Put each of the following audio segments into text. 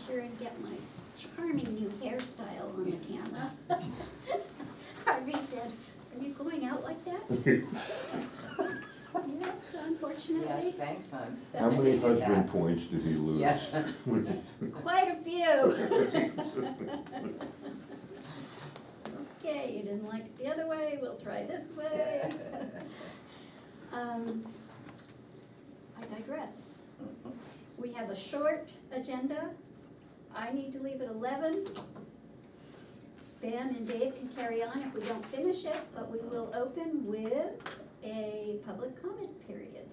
sure and get my charming new hairstyle on the camera. Harvey said, "Are you going out like that?" Yes, unfortunately. Yes, thanks, hon. How many husband points did he lose? Yeah. Quite a few. Okay, you didn't like it the other way, we'll try this way. I digress. We have a short agenda. I need to leave at 11. Ben and Dave can carry on if we don't finish it, but we will open with a public comment period.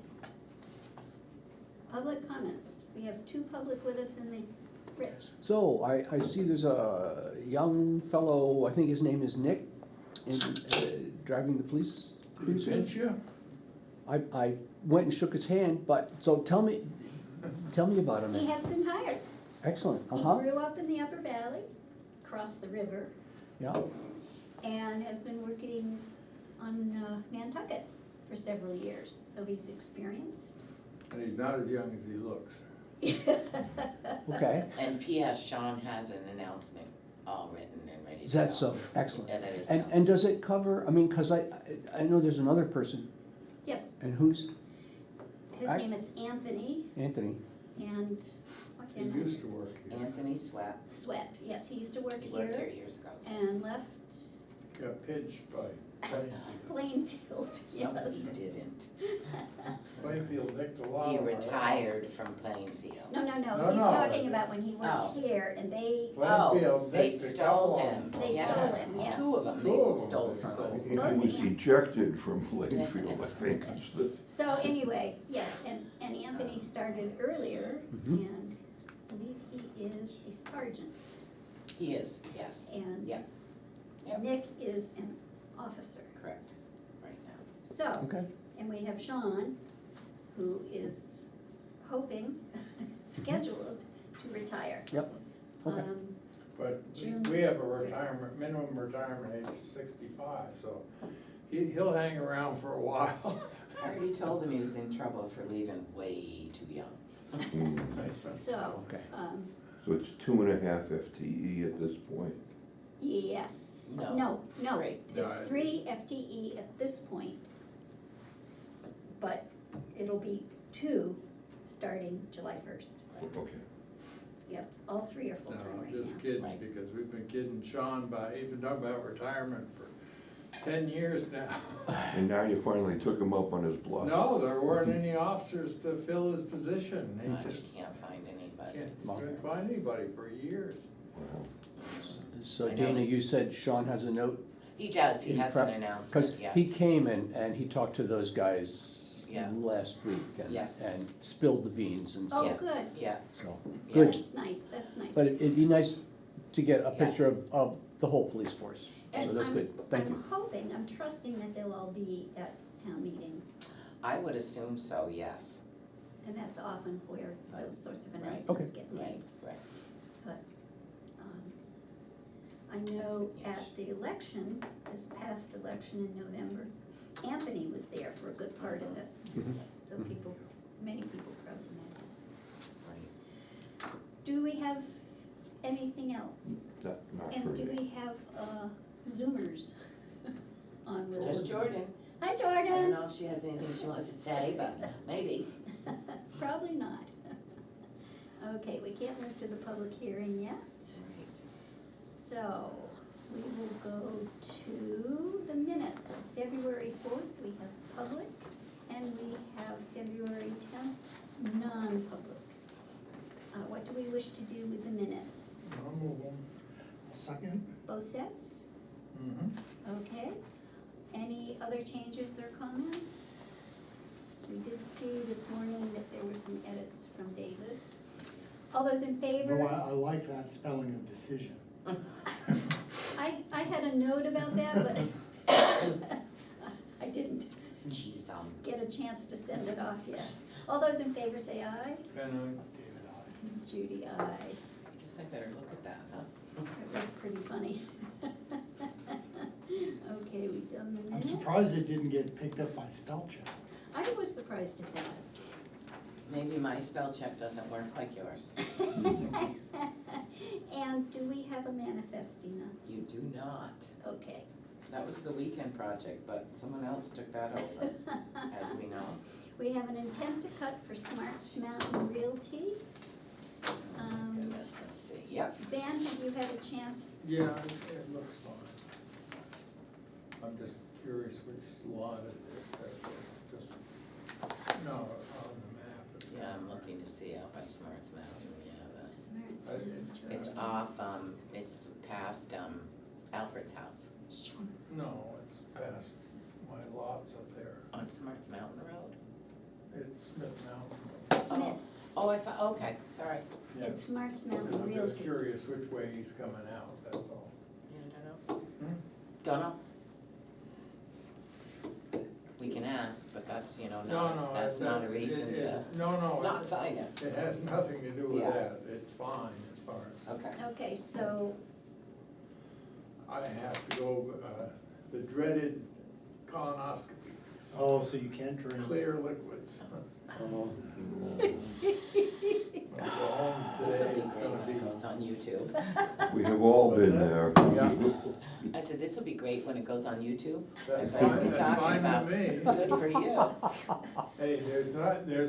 Public comments. We have two public with us in the, Rich. So I see there's a young fellow, I think his name is Nick, driving the police cruiser. Adventure? I went and shook his hand, but, so tell me about him. He has been hired. Excellent, He grew up in the Upper Valley, across the river, yeah, and has been working on Nantucket for several years, so he's experienced. And he's not as young as he looks. okay. And P.S. Sean has an announcement all written and ready to Is go. that so? Excellent. Yeah, that is And, so. and does it cover, I mean, cause I know there's another person, Yes, and who's, his I- name is Anthony, Anthony? and, what He can I? used to work here. Anthony Sweat, Sweat, yes, he used to work he worked here here years ago. and left Got pinched by Plainfield, No, he yes. didn't. Plainfield nicked a lot He of our- retired from Plainfield. No, No, he's no. talking about when he worked Oh. here, and they, Plainfield They nicked a stole couple of him. them. They stole Yes. him, yes. Two of them Two of they them stole they from stole. us. He Both was An- ejected from Plainfield, I That's think, right. is the, so anyway, yes, and Anthony started earlier, Mhm. and I believe he is a sergeant, He is, yes, and Yep. Yep. Nick is an officer. correct, right now. So, Okay, and we have Sean, who is hoping, scheduled to retire. yep, okay. But June. we have a retirement, minimum retirement age of 65, so he'll hang around for a while. I already told him he was in trouble for leaving way too young. So, Okay. so it's 2.5 FTE at this point. yes, No, no, three. it's No, 3 FTE at this point. But it'll be 2 starting July 1st. Okay. Yep, all 3 are full-time No, right just now. kidding, Right. because we've been kidding Sean about, he's been talking about retirement for 10 years now. And now you finally took him up on his bluff. No, there weren't any officers to fill his position, I he just can't find anybody. couldn't find anybody for years. Wow. So I know Dana, that- you said Sean has a note? He does, he in has an prep? announcement, Cause yeah. he came and he talked to those guys Yeah. last week Yeah. and spilled the beans and Oh, so, Yeah. good, Yeah, so, Yeah. good. that's nice, that's nice. But it'd be nice to get a Yeah. picture of the whole police force, so And that's good, thank you. I'm hoping, I'm trusting that they'll all be at town meeting, I would assume so, yes. and that's often where those sorts of Right. announcements Okay. get made. Right, right. But, I know at the election, this past election in November, Anthony was there for a good part of it. Mhm. So Mhm. people, many people probably met him. Right. Do we have anything else? Not for And do me. we have Zoomers on with us? Just Jordan. Hi, I don't Jordan. know if she has anything she wants to say, but maybe. Probably not. Okay, we can't move to the public hearing yet. Right. So, we will go to the minutes of February 4th, we have public, and we have February 10th, non-public. What do we wish to do with the minutes? I'll move them. Second? Both sets? Mm-hmm. Okay. Any other changes or comments? We did see this morning that there were some edits from David. All those in favor? No, I like that spelling of decision. I had a note about that, but I didn't Geez, get a chance to send it off yet. All those in favor say aye. And David, I. Judy, aye. I guess I better look at that, huh? It was pretty funny. Okay, we've done the I'm minutes. surprised it didn't get picked up by spell check. I was surprised at that. Maybe my spell check doesn't work like yours. have a manifestina? You do not. Okay. That was the weekend project, but someone else took that over, as we know. We have an intent to cut for Smarts Mountain Realty. Oh my goodness, let's see, yep. Ben, have you had a chance? Yeah, it looks fine. I'm just curious which lot it is, just, no, on the map. Yeah, I'm looking to see out by Smarts Mountain, yeah, that's, Smarts I- Mountain it's Realty. off, it's past, Alfred's house, No, it's past my lots up there. on Smarts Mountain Road. It's Smith Mountain. Smith, Oh, I thought, okay, sorry. Yeah. it's Smarts And Mountain I'm just Realty. curious which way he's coming out, that's all. Yeah, Hmm? don't know. We can ask, but that's, No, not, that's not a reason to No, not sign it. it has nothing to do with Yeah. that, it's fine as far as, Okay. Okay, so, I have to go, the dreaded colonoscopy, Oh, so you can't drink. clear liquids. Oh, I'll go home This will today, be it's great gonna when it be, goes on YouTube. We have all What's been that? there. Yeah. I said, this will be great when it goes on YouTube. that's Everybody's fine, been that's talking fine about, with me. good for you. Hey, there's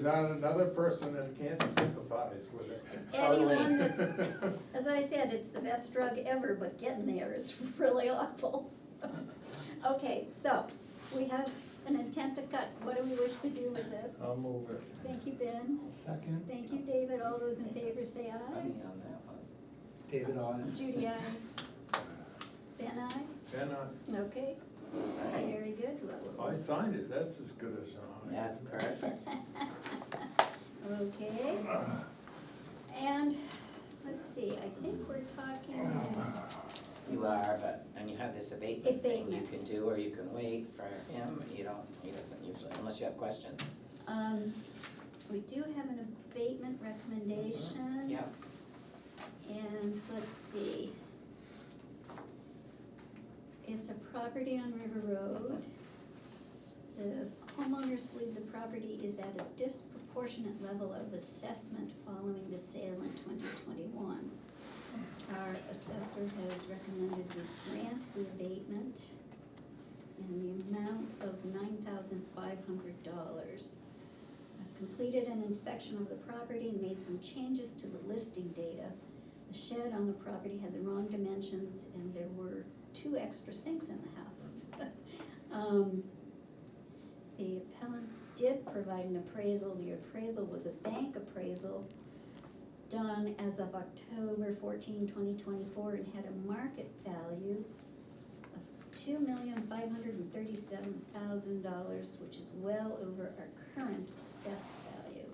not another person that can't sympathize with it. anyone that's, as I said, it's the best drug ever, but getting there is really awful. Okay, so, we have an intent to cut, what do we wish to do with this? I'll move it. Thank you, Ben. Second, Thank you, David. All those in favor say I'm aye. on that one. David, on. Judy, aye. Ben, aye. Then Okay, Right. very good. I signed it, that's as good as an That's perfect. Okay, and, let's see, I think we're talking, You are, but, and you have this abatement thing you Abatement. can do, or you can wait for him, he doesn't usually, unless you have questions. we do have an abatement recommendation. Yep, And let's see. It's a property on River Road. The homeowners believe the property is at a disproportionate level of assessment following the sale in 2021. Our assessor has recommended we grant the abatement in the amount of $9,500. I've completed an inspection of the property and made some changes to the listing data. The shed on the property had the wrong dimensions and there were 2 extra sinks in the house. The appellants did provide an appraisal. The appraisal was a bank appraisal done as of October 14, 2024, and had a market value of $2,537,000, which is well over our current assessed value.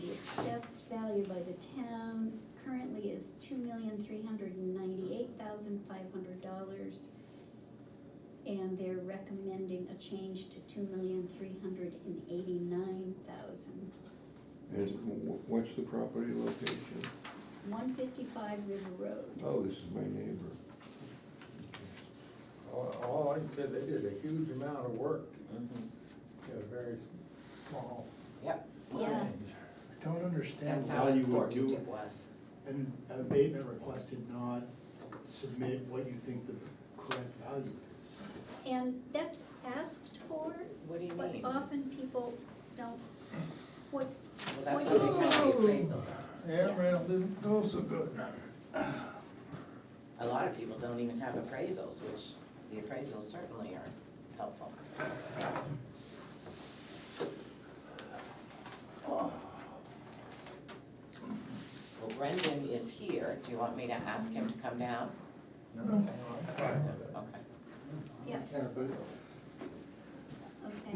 The assessed value by the town currently is $2,398,500, and they're recommending a change to $2,389,000. And what's the property location? 155 River Road. Oh, this is my neighbor. All I can say, they did a huge amount of work, mhm, in a very small yep, Yeah. range. I don't understand that's how why you would important do it was. an abatement request and not submit what you think the correct value is. And that's asked for, What do you but mean? often people don't, what, Well, that's why they have the appraisal. Yeah, well, didn't go so good. A lot of people don't even have appraisals, which the appraisals certainly are helpful. Well, Brendan is here, do you want me to ask him to come down? No, I'm fine with it. Okay. yeah, Yeah, but if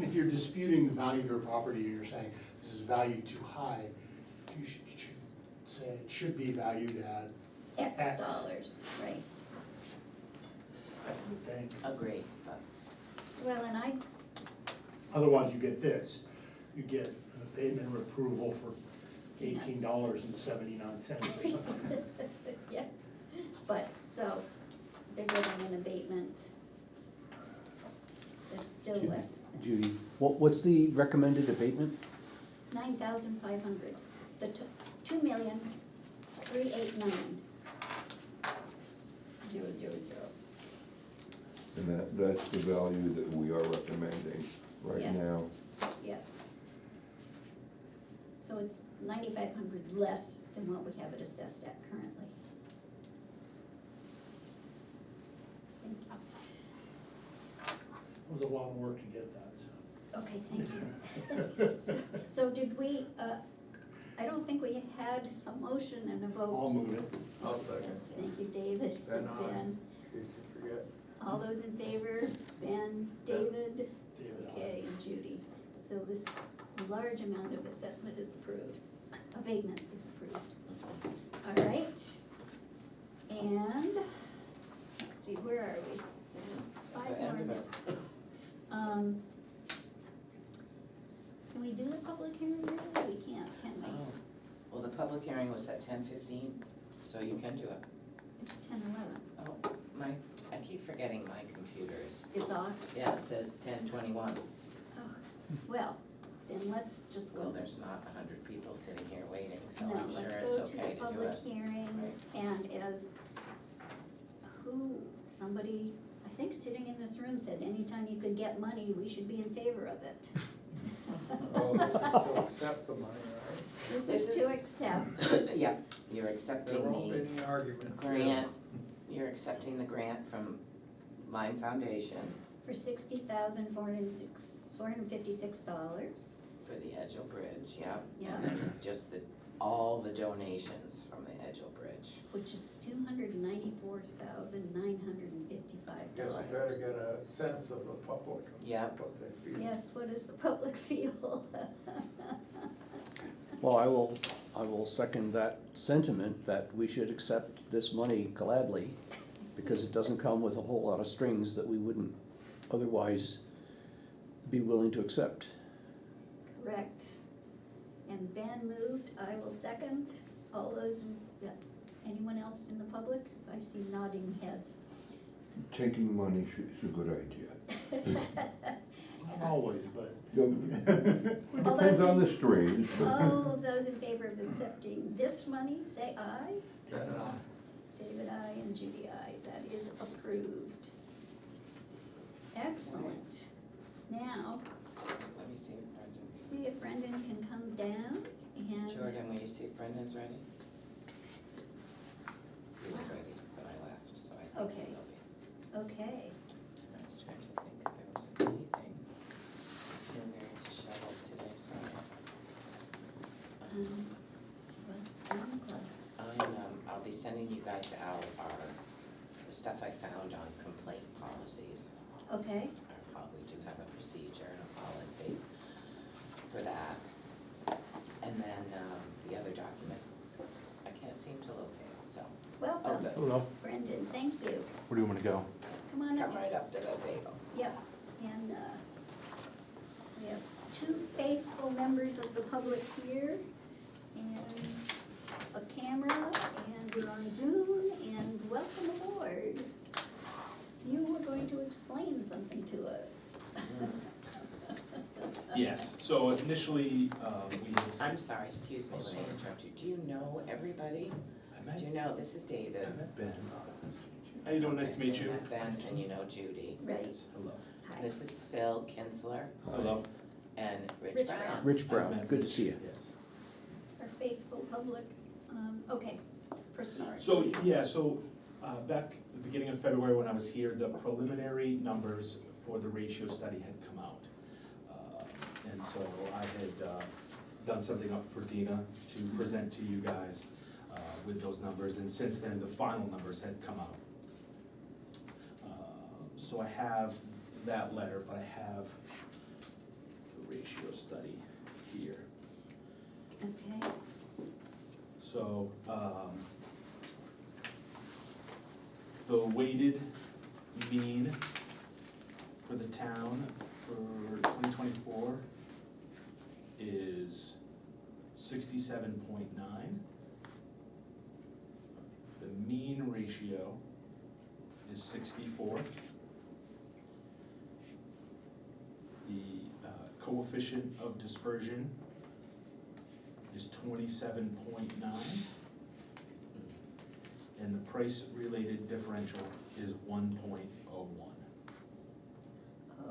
okay. you're disputing the value of your property, and you're saying this is valued too high, you should say it should be valued at, X X. dollars, right. I would think. Agree, but, Well, and I, Otherwise, you get this, you get an abatement approval for $18.79 or something. yeah, but, so, they're getting an abatement. It's still Judy- less than Judy, what's the recommended abatement? 9,500, the $2,389,000. And that's the value that we are recommending right Yes. now. Yes. So it's 9,500 less than what we have it assessed at currently. Thank It was a lot of work to get that, so. you. Okay, thank you. So did we, I don't think we had a motion and a vote. I'll move it. I'll second. Thank you, David. Ben, aye. Ben. In case you forget. All those in favor? Ben, David? David, aye. Okay, and Judy. So this large amount of assessment is approved, abatement is approved. All right. And, let's see, where are we? 5 The more end of it. minutes. Can we do the public hearing early? We can't, can we? Oh, well, the public hearing was at 10:15, so you can do it. It's 10:11. Oh, I keep forgetting my computers. It's off? Yeah, it says 10:21. Oh, well, then let's just Well, go. there's not 100 people sitting here waiting, so No, I'm sure let's it's go to okay the to do public it. hearing, and as somebody, I think sitting in this room said, anytime you could get money, we should be in favor of it. Oh, this is to accept the money, right? This This is is- to accept, Yeah, you're accepting There won't be the any arguments. grant, you're accepting the grant from Lyme Foundation for $60,456. for the Edgeo Bridge, yeah. Yeah. And then just all the donations from the Edgeo Bridge. Which is $294,955. Guess we better get a sense of the public, Yep. what they feel. Yes, what does the public feel? Well, I will second that sentiment that we should accept this money gladly, because it doesn't come with a whole lot of strings that we wouldn't otherwise be willing to accept. Correct. And Ben moved, I will second. All those, anyone else in the public? I see nodding heads. Taking money is a good idea. Not always, but. It depends on the strings, but All of those in favor of accepting this money, say aye. Ben, aye. David, aye, and Judy, aye. That is approved. Excellent. Now, Let me see if Brendan, see if Brendan can come down and. Jordan, will you see if Brendan's ready? He was ready, but I left, so I think Okay. he'll be. Okay, I was trying to think if there was anything. You're very disheveled today, sorry. well, Garden Club. I'll be sending you guys out the stuff I found on complaint policies. Okay, We do have a procedure and a policy for that. And then, the other document, I can't seem to locate it, so. welcome, good. Hello, Brendan, thank you. where do you want me to go? Come on Come up. right up to the table. Yep, and we have 2 faithful members of the public here, and a camera, and we're on Zoom, and welcome aboard. You were going to explain something to us. Yes, so initially, we had. I'm sorry, excuse me, Oh, let me sorry. interrupt you. Do you know everybody? I met, Do you know, this is David. I met Ben. How you doing? Nice to meet you. Met Ben, and you know Judy. Right, Hello. hi. This is Phil Kinsler Hello. and Rich Rich Brown. Brown. Rich Brown, good to see you. Yes. Our faithful public, okay, proceed. So, please. yeah, so, back at the beginning of February when I was here, the preliminary numbers for the ratio study had come out. And so I had, done something up for Dina to present to you guys, with those numbers, and since then, the final numbers had come out. So I have that letter, but I have the ratio study here. Okay, So, the weighted mean for the town for 2024 is 67.9. The mean ratio is 64. The coefficient of dispersion is 27.9. and the price-related differential is 1.01. Oh.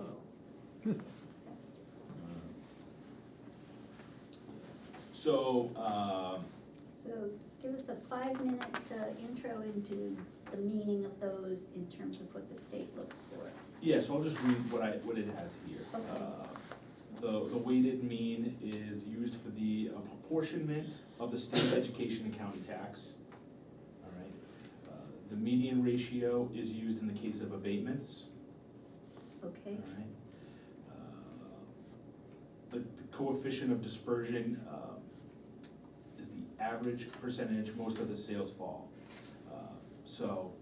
That's different. So, So give us a 5-minute intro into the meaning of those in terms of what the state looks for. yeah, so I'll just read what it has here. Okay. The weighted mean is used for the apportionment of the state education and county tax. All right. The median ratio is used in the case of abatements. Okay, All right. The coefficient of dispersion is the average percentage most of the sales fall. So,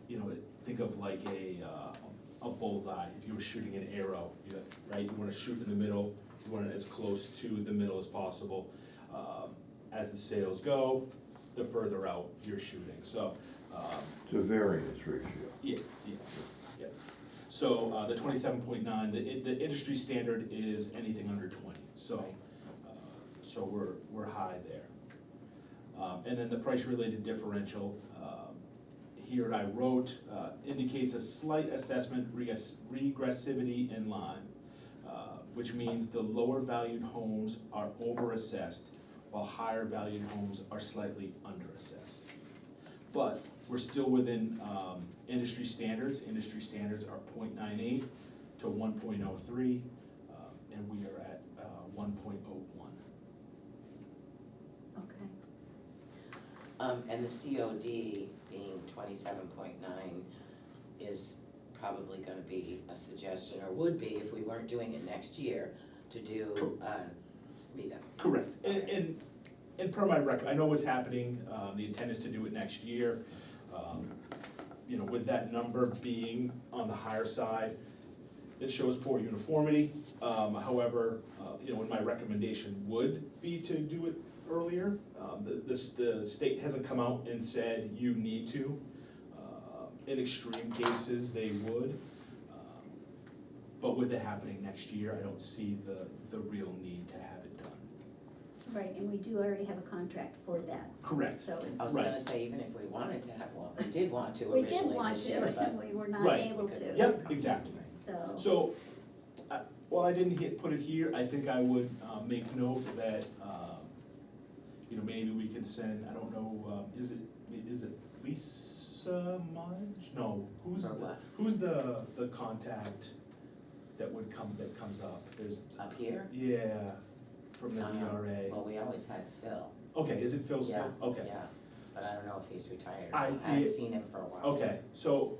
you know, think of like a bullseye. If you were shooting an arrow, right? You want to shoot in the middle. You want it as close to the middle as possible. As the sales go, the further out you're shooting. So. It's a variance ratio. Yeah. So, the 27.9, the industry standard is anything under 20, so, so we're high there. And then the price-related differential, here I wrote, indicates a slight assessment regressivity in Lyme, which means the lower valued homes are over-assessed, while higher valued homes are slightly under-assessed. But we're still within industry standards. Industry standards are 0.98 to 1.03, and we are at 1.01. okay. And the COD being 27.9 is probably gonna be a suggestion, or would be if we weren't doing it next year, to do, Rita. Correct, and per my record, I know what's happening, the intent is to do it next year. You know, with that number being on the higher side, it shows poor uniformity. However, you know, my recommendation would be to do it earlier. The state hasn't come out and said you need to. In extreme cases, they would. But with it happening next year, I don't see the real need to have it done. Right, and we do already have a contract for that. Correct. So I was Right. gonna say, even if we wanted to have one, we did want to we originally did want this year, to, but. and we were not Right. able to. Yep, exactly. So, So, while I didn't put it here, I think I would make note that, you know, maybe we can send, I don't know, is it Lisa Mudge? No, For what? who's the contact that comes up? There's, Up here? yeah, from the DRA. Well, we always had Phil. Okay, is it Phil still? Yeah, Okay. Yeah, but I don't know if he's retired. I- I haven't seen him for a while. Okay, so,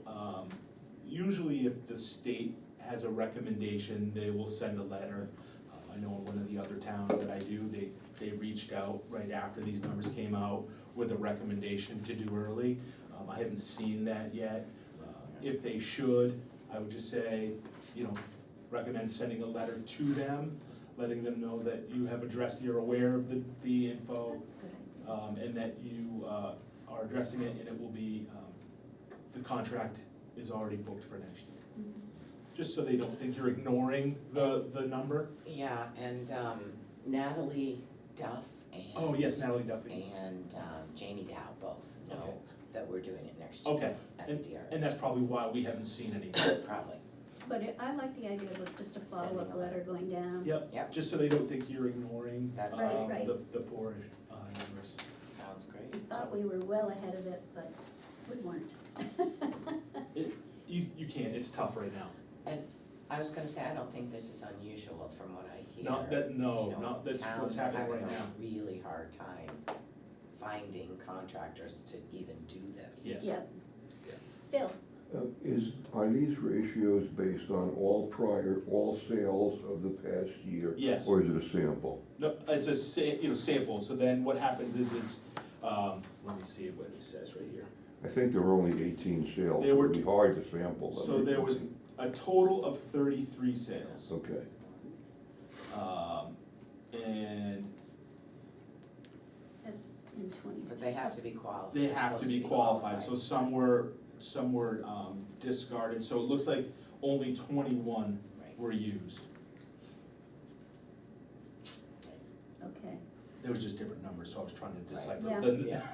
usually if the state has a recommendation, they will send a letter. I know in one of the other towns that I do, they reached out right after these numbers came out with a recommendation to do early. I haven't seen that yet. If they should, I would just say, you know, recommend sending a letter to them, letting them know that you have addressed, you're aware of the info, that's a good idea. and that you are addressing it, and it will be, the contract is already booked for next year. Mhm. Just so they don't think you're ignoring the number. Yeah, and Natalie Duff and. Oh, yes, Natalie Duffy. And Jamie Dow both Okay. know that we're doing it next year. Okay, At the DRA. and that's probably why we haven't seen anything. Probably, But I like the idea of just a Sending follow-up a letter going down. Yep, Yep. just so they don't think you're ignoring That's right. Right. the poor numbers. sounds great. Thought we were well ahead of it, but we weren't. You can't, it's tough right now. And I was gonna say, I don't think this is unusual from what I hear. Not that, no, You know, not that's what's Towns are happening having right now. a really hard time finding contractors to even do this. Yes. Yep. Yeah. Phil, Are these ratios based on all sales of the past year? Yes. Or is it a sample? No, it's a sample, so then what happens is it's, let me see what it says right here. I think there were only 18 sales, There it were- would be hard to sample them. So there was a total of 33 sales. Okay, And that's in 20. But they have to be qualified. they They're have to supposed be qualified, so some were discarded, so it looks like only 21 Right. were used. Okay, There was just different numbers, so I was trying to decipher. Yeah. The- Yeah.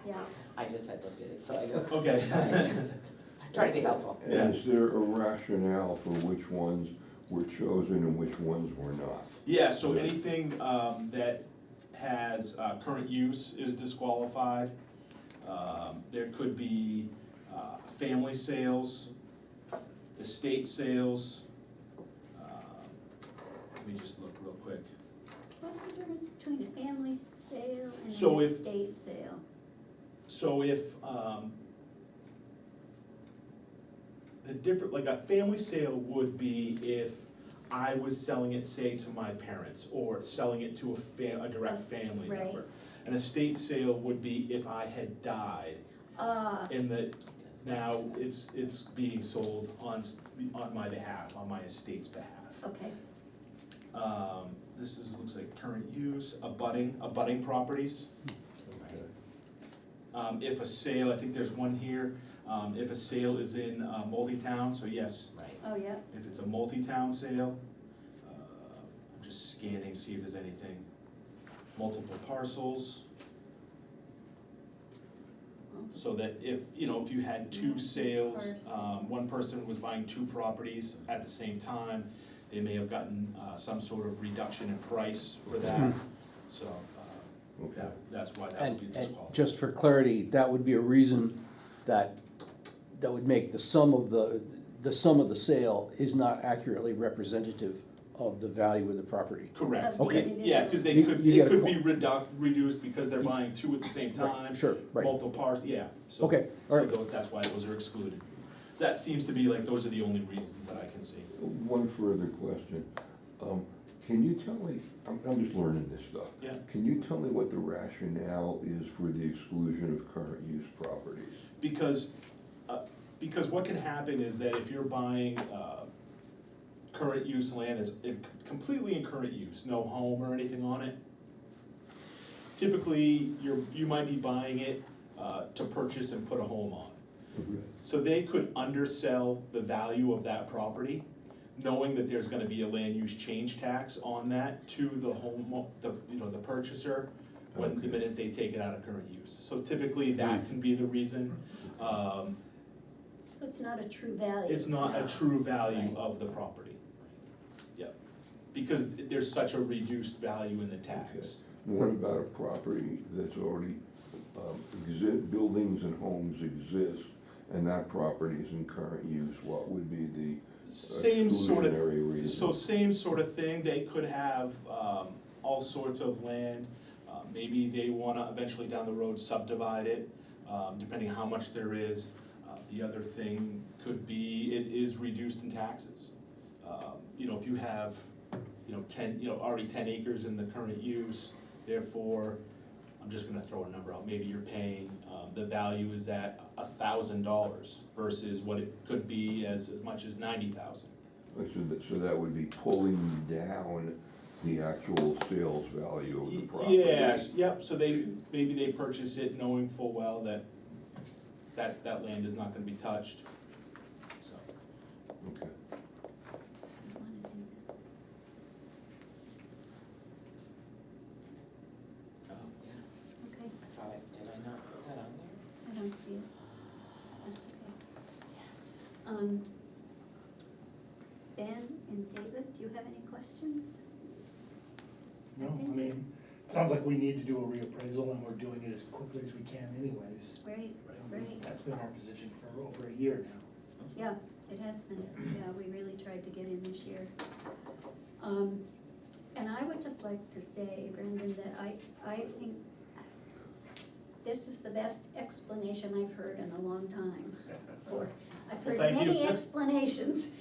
yeah. I just had looked at it, so I know. Okay. Try to be helpful. And is there a rationale for which ones were chosen and which ones were not? Yeah, so anything that has current use is disqualified. There could be family sales, estate sales. Let me just look real quick. What's the difference between a family sale and So an if- estate sale? So if, the different, like a family sale would be if I was selling it, say, to my parents, or selling it to a direct family Right. member. An estate sale would be if I had died, and that now it's being sold on my behalf, on my estate's behalf. Okay, This looks like current use, abutting properties. If a sale, I think there's one here, if a sale is in multi-town, so yes, Right. oh, yeah, if it's a multi-town sale, I'm just scanning, see if there's anything. Multiple parcels, so that if you had two sales, one person was buying two properties at the same time, they may have gotten some sort of reduction in price for that, so Okay. that's why that would And, be and disqualified. just for clarity, that would be a reason that would make the sum of the sale is not accurately representative of the value of the property. Correct. Of the Okay. individual. Yeah, cause they You- could, you it get a could point. be reduced because they're buying two at the same time. Sure, right. Multiple parts, yeah, so. Okay, all right. So that's why those are excluded. So that seems to be like, those are the only reasons that I can see. One further question. Can you tell me, I'm just learning this stuff. Yeah. Can you tell me what the rationale is for the exclusion of current use properties? Because what can happen is that if you're buying, current use land that's completely in current use, no home or anything on it, typically, you might be buying it, to purchase and put a home on. So they could undersell the value of that property, knowing that there's gonna be a land use change tax on that to the the purchaser, when, the Okay. minute they take it out of current use. So typically, that can be the reason. so it's not a true value. It's not a true value of the property. Yep, because there's such a reduced value in the tax. What about a property that's already, buildings and homes exist, and that property is in current use? What would be the Same sort of, exclusionary reason? so same sort of thing, they could have, all sorts of land. Maybe they wanna eventually down the road subdivide it, depending how much there is. The other thing could be, it is reduced in taxes. If you have, 10, already 10 acres in the current use, therefore, I'm just gonna throw a number out, maybe you're paying, the value is at $1,000 versus what it could be as much as 90,000. So that would be pulling down the actual sales value of the property? Yes, yep, so maybe they purchase it knowing full well that land is not gonna be touched, so. Okay. I wanna do this. Yeah, Okay, I thought did I not put that on there? I don't see it. That's okay. Ben and David, do you have any questions? No, I think- mean, it sounds like we need to do a reappraisal and we're doing it as quickly as we can anyways. Right, right. That's been our position for over a year now. Yeah, it has been, yeah, we really tried to get in this year. And I would just like to say, Brendan, that I think this is the best explanation I've heard in a long time. I've heard Well, thank you. many explanations,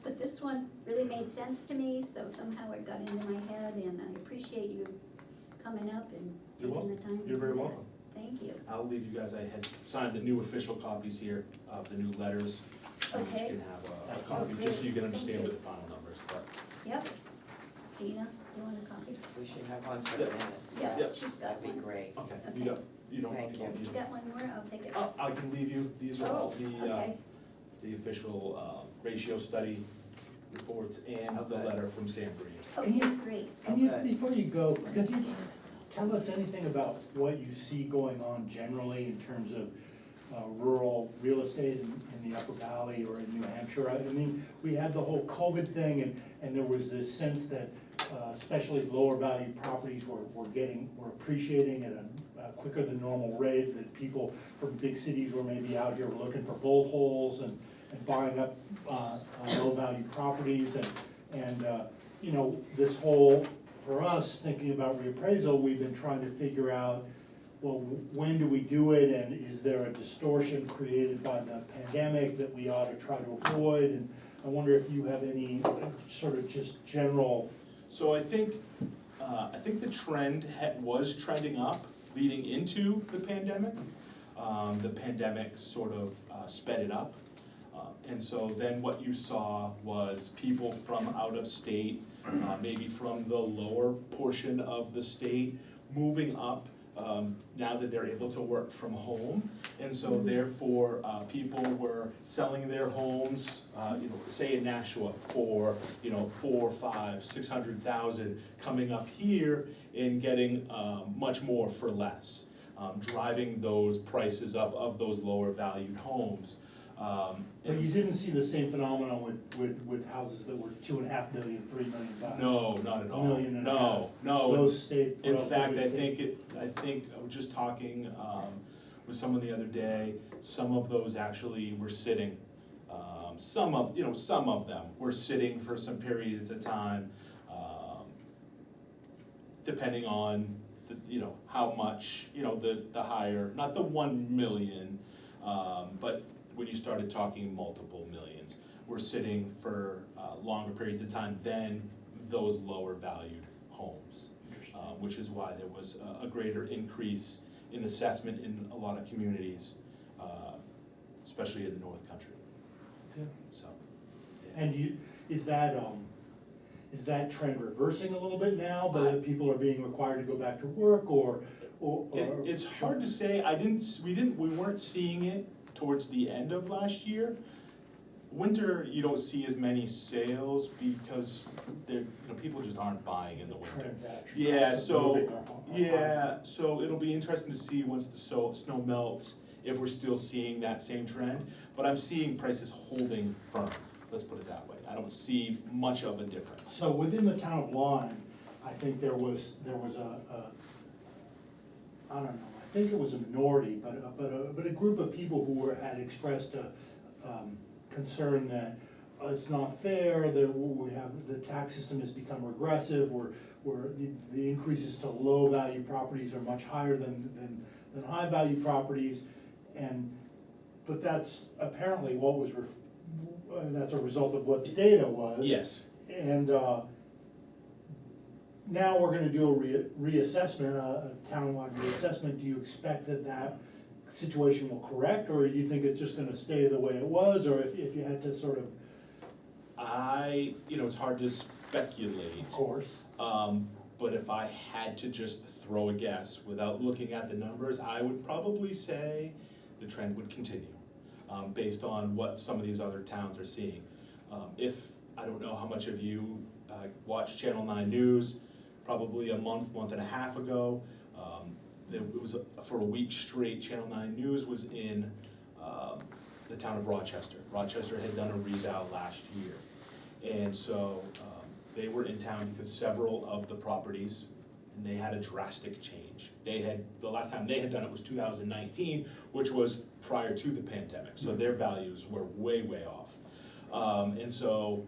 but this one really made sense to me, so somehow it got into my head, and I appreciate you coming up and You're taking the welcome. time to do that. You're very welcome. Thank you. I'll leave you guys, I had signed the new official copies here of the new letters. You each Okay. can have a copy, just so you can understand what the final numbers, but. Yep. Dina, do you want a copy? We should have one for the Yep. minutes, Yeah, yes, she's got that'd be one. great. Okay, Okay. you don't, Thank if you you. don't need You it. got one more? I'll take it. I can leave you, these are all Oh, okay. the official ratio study reports and the Okay. letter from Sam Green. Can Okay, you- great. Can you, Okay. before you go, Let me could scan you, it. tell us anything about what you see going on generally in terms of rural real estate in the Upper Valley or in New Hampshire? I mean, we had the whole COVID thing, and there was this sense that especially lower value properties were appreciating at a quicker than normal rate, that people from big cities were maybe out here looking for bolt holes and buying up low value properties, and you know, this whole, for us, thinking about reappraisal, we've been trying to figure out, well, when do we do it, and is there a distortion created by the pandemic that we ought to try to avoid? And I wonder if you have any sort of just general. So I think the trend was trending up leading into the pandemic. The pandemic sort of sped it up. And so then what you saw was people from out of state, maybe from the lower portion of the state, moving up now that they're able to work from home. And so therefore, people were selling their homes, say in Nashua for, 4, 5, 600,000, coming up here and getting much more for less, driving those prices up of those lower valued homes. But you didn't see the same phenomenon with houses that were 2.5 million, 3 million bucks? No, not at all. Million and a No, half. no. Those stayed. In fact, I relatively think I was just talking with someone the other day, some of those actually were sitting. Some of them were sitting for some periods of time, depending on how much, the higher, not the 1 million, but when you started talking multiple millions, were sitting for longer periods of time than those lower valued homes. Which is why there was a greater increase in assessment in a lot of communities, especially in the North Country. Yeah. So. And is that trend reversing a little bit now, but people are being required to go back to work, or? It's hard to say. We weren't seeing it towards the end of last year. Winter, you don't see as many sales because people just aren't buying in the winter. Transactions. Yeah, so it'll be interesting to see once the snow melts, if we're still seeing that same trend. But I'm seeing prices holding firm, let's put it that way. I don't see much of a difference. So within the town of Lyme, I think there was I don't know, I think it was a minority, but a group of people who had expressed a concern that it's not fair, that the tax system has become regressive, where the increases to low value properties are much higher than high value properties, but that's apparently what was, that's a result of what the data was. Yes. And now we're gonna do a reassessment, a townwide reassessment. Do you expect that situation will correct, or do you think it's just gonna stay the way it was, or if you had to sort of? It's hard to speculate. Of course. But if I had to just throw a guess without looking at the numbers, I would probably say the trend would continue, based on what some of these other towns are seeing. I don't know how much of you watched Channel 9 News, probably a month and a half ago. It was for a week straight, Channel 9 News was in the town of Rochester. Rochester had done a reval last year. And so they were in town because several of the properties, and they had a drastic change. The last time they had done it was 2019, which was prior to the pandemic. So their values were way, way off. And so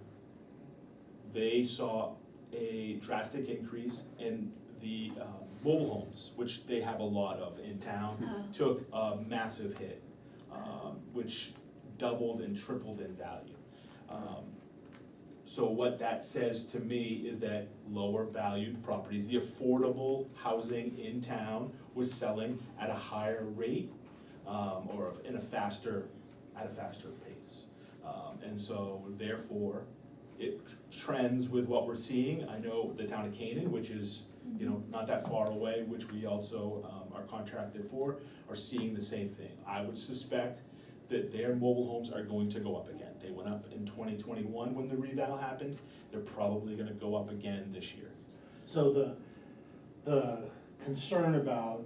they saw a drastic increase in the mobile homes, which they have a lot of in town, took a massive hit, which doubled and tripled in value. So what that says to me is that lower valued properties, the affordable housing in town was selling at a higher rate, or at a faster pace. And so therefore, it trends with what we're seeing. I know the town of Canaan, which is not that far away, which we also are contracted for, are seeing the same thing. I would suspect that their mobile homes are going to go up again. They went up in 2021 when the reval happened. They're probably gonna go up again this year. So the concern about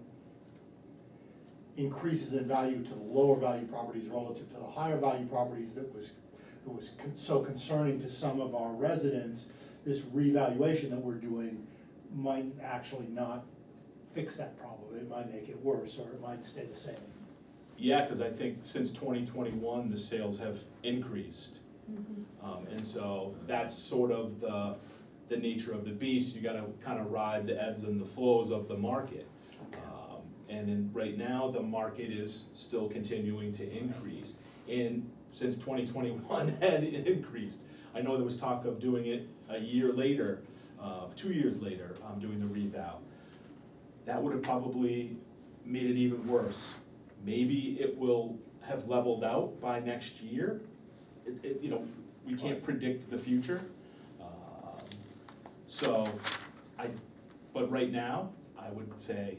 increases in value to the lower value properties relative to the higher value properties that was so concerning to some of our residents. This revaluation that we're doing might actually not fix that problem. It might make it worse, or it might stay the same. Yeah, cause I think since 2021, the sales have increased. And so that's sort of the nature of the beast. You gotta kind of ride the ebbs and the flows of the market. And then right now, the market is still continuing to increase. And since 2021 had increased, I know there was talk of doing it a year later, 2 years later, doing the revow. That would have probably made it even worse. Maybe it will have leveled out by next year. You know, we can't predict the future. But right now, I would say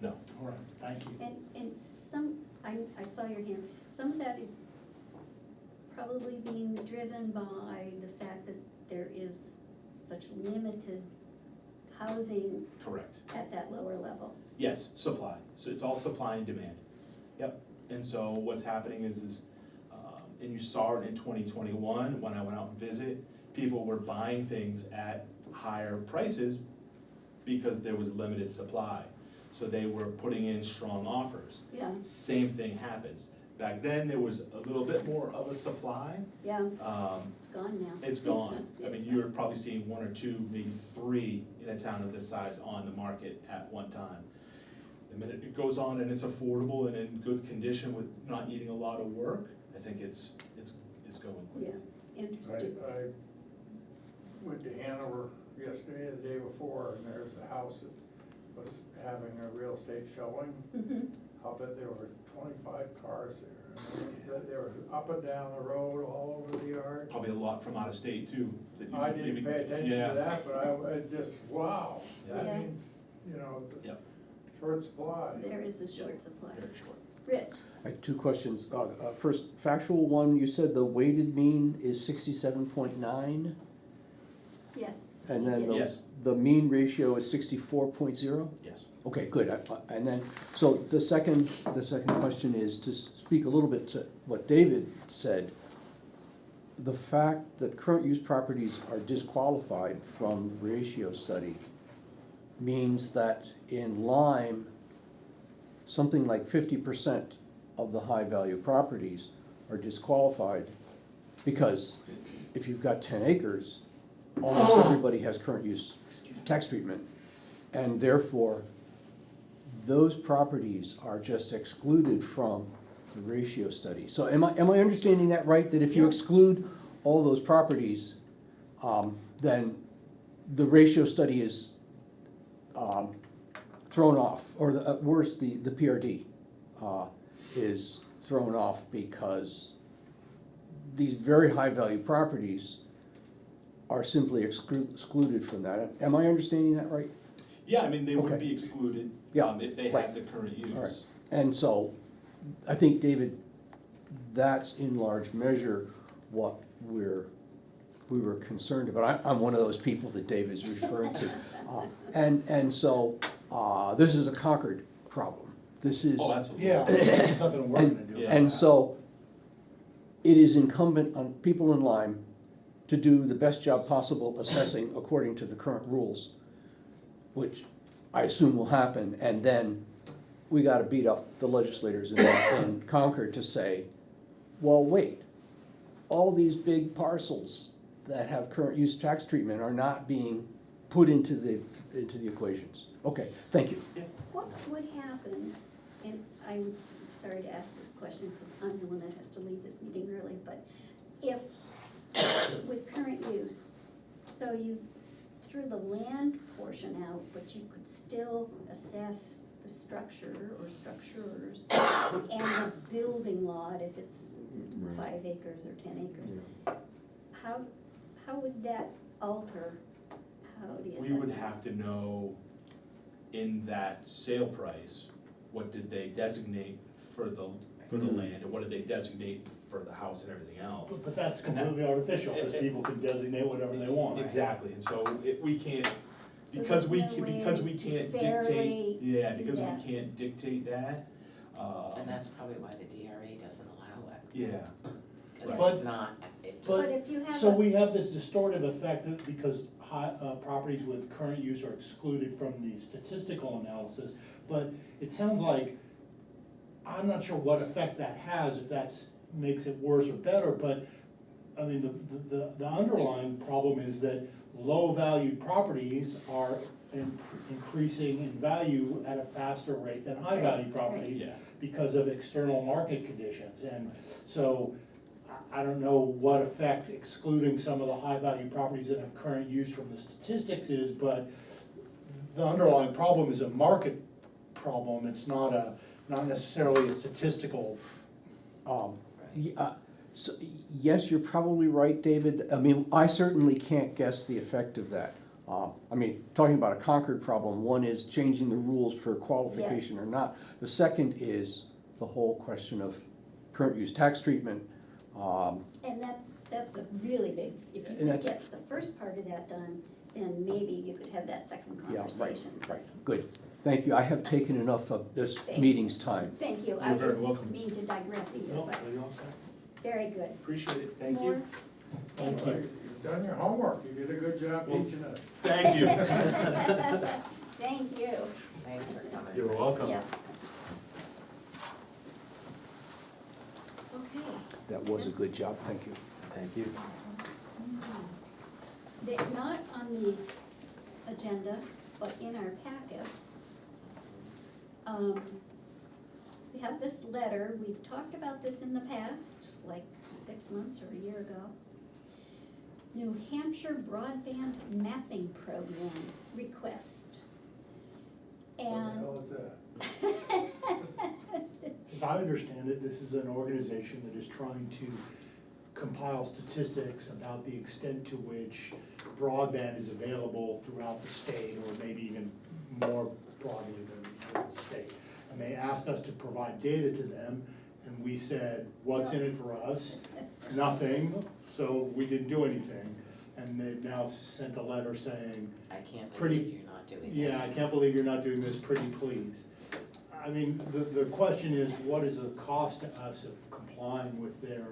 no. All right, thank you. And some, I saw your hand, some of that is probably being driven by the fact that there is such limited housing Correct. at that lower level. Yes, supply, so it's all supply and demand. Yep, and so what's happening is, and you saw it in 2021, when I went out and visit, people were buying things at higher prices because there was limited supply. So they were putting in strong offers. Yeah, Same thing happens. Back then, there was a little bit more of a supply. yeah, it's gone now. It's gone. I mean, you're probably seeing 1 or 2, maybe 3 in a town of this size on the market at one time. The minute it goes on and it's affordable and in good condition with not needing a lot of work, I think it's going quick. Yeah, interesting. I went to Hanover yesterday, the day before, and there's a house that was having a real estate showing. Mhm. I'll bet there were 25 cars there. And they were up and down the road, all over the yard. Probably a lot from out of state too. that you I didn't maybe- pay attention yeah. to that, but I just, wow, Yeah. that means, you know, the Yep, short supply. There is a short supply. very short. Rich, I have 2 questions. First, factual one, you said the weighted mean is 67.9, yes. and you then did. Yes. the mean ratio is 64.0? Yes. Okay, good. And then, so the second question is to speak a little bit to what David said. The fact that current use properties are disqualified from the ratio study means that in Lyme, something like 50% of the high-value properties are disqualified, because if you've got 10 acres, almost everybody has current use tax treatment, and therefore, those properties are just excluded from the ratio study. So am I understanding that right, that if you Yeah. exclude all those properties, then the ratio study is thrown off, or at worst, the PRD is thrown off, because these very high-value properties are simply excluded from that. Am I understanding that right? Yeah, I mean, they would Okay. be excluded, Yeah, if they right. had the current use. All right. And so, I think, David, that's in large measure what we were concerned about. I'm one of those people that David's referring to. And so, this is a Concord problem. This is. Oh, absolutely. Yeah, there's nothing we're gonna do about And that. so, it is incumbent on people in Lyme to do the best job possible assessing according to the current rules, which I assume will happen, and then we gotta beat up the legislators in Concord to say, well, wait, all these big parcels that have current use tax treatment are not being put into the equations. Okay, thank you. What would happen, and I'm sorry to ask this question because I'm the one that has to leave this meeting early, but if, with current use, so you threw the land portion out, but you could still assess the structure or structures and the building lot if it's 5 acres or 10 acres. How would that alter how the assessment? We would have to know in that sale price, what did they designate for the land, and what did they designate for the house and everything else? But that's completely artificial, because people can designate whatever they want. Exactly, and so we can't So because we, there's no way because we to can't fairly dictate, yeah, do because we that. can't dictate that. And that's probably why the DRA doesn't allow it, Yeah, cause But- it's not, it but- just, But if you have So a, we have this distortive effect because properties with current use are excluded from the statistical analysis. But it sounds like, I'm not sure what effect that has, if that's, makes it worse or better, but, I mean, the underlying problem is that low-valued properties are increasing in value at a faster rate than high-valued Right, properties yeah. because of external market conditions. And so, I don't know what effect excluding some of the high-value properties that have current use from the statistics is, but the underlying problem is a market problem, it's not necessarily a statistical. So, yes, you're probably right, David. I mean, I certainly can't guess the effect of that. I mean, talking about a Concord problem, one is changing the rules for qualification Yes. or not. The second is the whole question of current use tax treatment. and that's a really big, if you And could that's- get the first part of that done, then maybe you could have that second Yeah, right, conversation. right, good. Thank you. I have taken enough of this Thank you. meeting's time. Thank you, I You're very didn't welcome. mean to digress either, No, but you're all set. very good. Appreciate it, thank More? you. Thank Well, you. You've done your homework, you did a good job Well, teaching us. Thank you. Thank you. thanks for coming. You're welcome. Yep. Okay. That was a good job, thank you. Thank you. They're not on the agenda, but in our packets. We have this letter, we've talked about this in the past, like 6 months or a year ago. New Hampshire Broadband Mapping Program request. What the And hell is that? As I understand it, this is an organization that is trying to compile statistics about the extent to which broadband is available throughout the state, or maybe even more broadly than the state. And they asked us to provide data to them, and we said, what's in it for us? Nothing, so we didn't do anything. And they've now sent a letter saying, I can't Pretty- believe you're not doing this. yeah, I can't believe you're not doing this, pretty please. I mean, the question is, what is the cost to us of complying with their,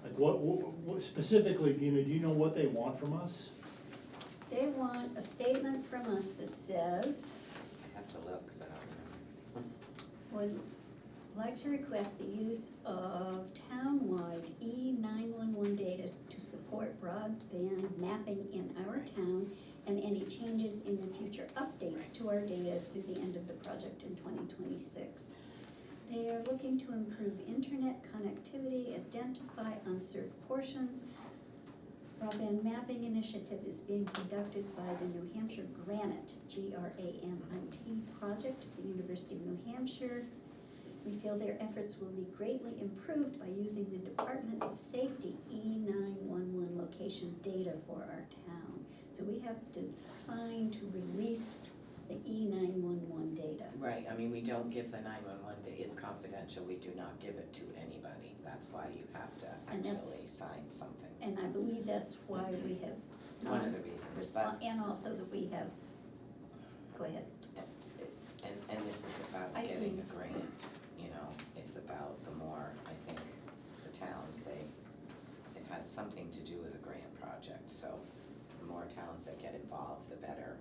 like, what specifically, Dina, do you know what they want from us? they want a statement from us that says, I have to look, cause I don't remember. would like to request the use of town-wide E911 data to support broadband mapping in our town and any changes in the future updates to our data through the end of the project in 2026. They are looking to improve internet connectivity, identify unserved portions. Broadband mapping initiative is being conducted by the New Hampshire Granite, GRANIT project at the University of New Hampshire. We feel their efforts will be greatly improved by using the Department of Safety E911 location data for our town. So we have to sign to release the E911 data. Right, I mean, we don't give the 911 data, it's confidential, we do not give it to anybody, that's why you have to And that's- actually sign something. And I believe that's why we have One not of the reasons, respond, and also that we have, go ahead. and this is about I getting see. a grant, you know, it's about the more, I think, the towns, it has something to do with a grant project, so the more towns that get involved, the better,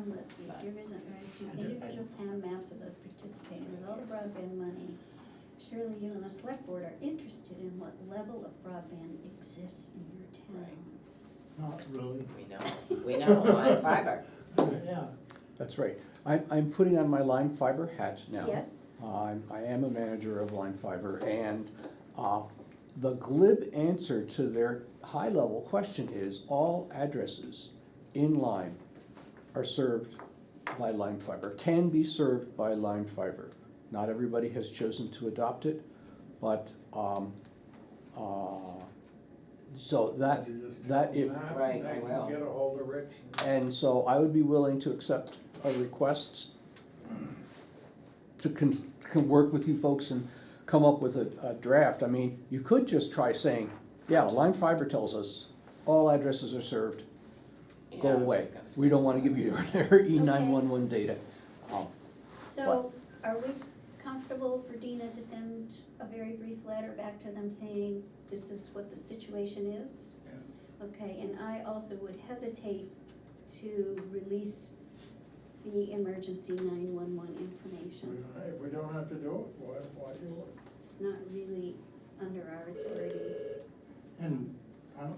Let's see, here is individual town maps of those participating with all the broadband money. Surely you and the select board are interested in what level of broadband exists in your town. Not really. we know, Lyme fiber. Yeah. That's right. I'm putting on my Lyme Fiber hat now. Yes. I am a manager of Lyme Fiber, and the glib answer to their high-level question is all addresses in Lyme are served by Lyme Fiber, can be served by Lyme Fiber. Not everybody has chosen to adopt it, but, so that, You just that tell if, them that, Right, and I they will. can get a hold of Rich. and so I would be willing to accept a request to can work with you folks and come up with a draft. I mean, you could just try saying, yeah, Lyme Fiber tells us all addresses are served Yeah, go I'm away. just gonna We say don't wanna no. give you our E911 data. So, are we comfortable for Dina to send a very brief letter back to them saying, this is what the situation is? Yeah. Okay, and I also would hesitate to release the emergency 911 information. If we don't have to do it, why do it? It's not really under our authority. And, I don't,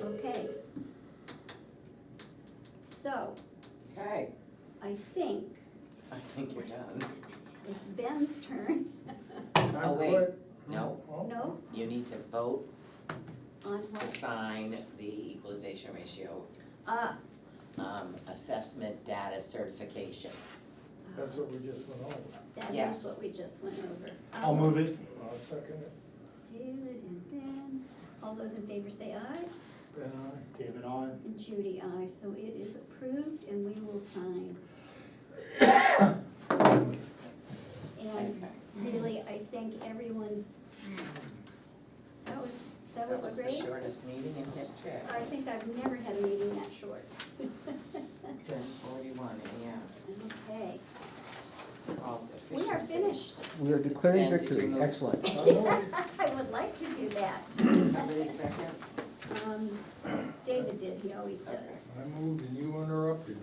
Okay. So, Okay, I think I think you're done. it's Ben's turn. Oh, wait. quit. No. Oh, No, You need to vote on to what? sign the equalization ratio, Ah. assessment data certification. That's what we just went over. That is Yes. what we just went over. I'll move it. I'll second it. David and Ben, all those in favor say aye, Then David, on. and Judy aye, so it is approved and we will sign. And Okay. really, I thank everyone. That was That was the great. shortest meeting in history. I think I've never had a meeting that short. 10:41 AM. Okay, It's called we are efficiency. finished. We are declaring Ben, did you victory, move? excellent. I would like to do that. Somebody second? David did, he always does. Okay. I moved and you interrupted.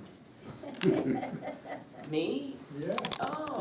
Me? Yeah. Oh,